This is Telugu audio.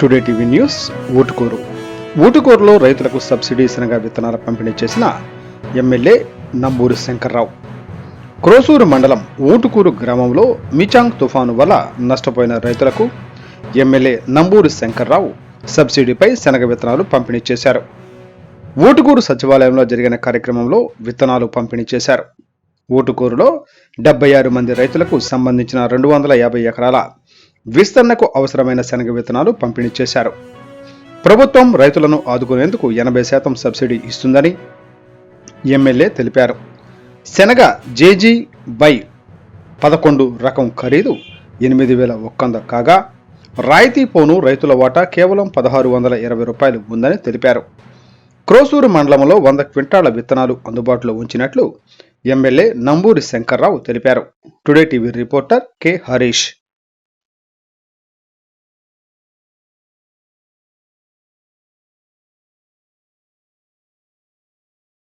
Today TV news. ఊటుకూరులో రైతులకు సబ్సిడీ శనగ విత్తనాల పంపిణీ చేసిన ఎమ్మెల్యే నంబూరి శంకర్రావు. క్రోసూరు మండలం ఊటుకూరు గ్రామంలో మిచాంగ్ తుఫాను వల్ల నష్టపోయిన రైతులకు ఎమ్మెల్యే నంబూరి శంకర్రావు సబ్సిడీపై శనగ విత్తనాలు పంపిణీ చేశారు. ఊటుకూరు సచివాలయంలో జరిగిన కార్యక్రమంలో విత్తనాలు పంపిణీ చేశారు. ఊటుకూరులో 76 మంది రైతులకు సంబంధించిన 250 ఎకరాల విస్తరణకు అవసరమైన శనగ విత్తనాలు పంపిణీ చేశారు. ప్రభుత్వం రైతులను ఆదుకునేందుకు 80% సబ్సిడీ ఇస్తుందని ఎమ్మెల్యే తెలిపారు. శనగ JG/11 రకం ఖరీదు 8,100 కాగా రాయితీ పోను రైతుల వాటా కేవలం 1,620 రూపాయలు ఉందని తెలిపారు. క్రోసూరు మండలంలో 100 క్వింటాల విత్తనాలు అందుబాటులో ఉంచినట్లు ఎమ్మెల్యే నంబూరి శంకర్రావు తెలిపారు. Today TV reporter K Harish.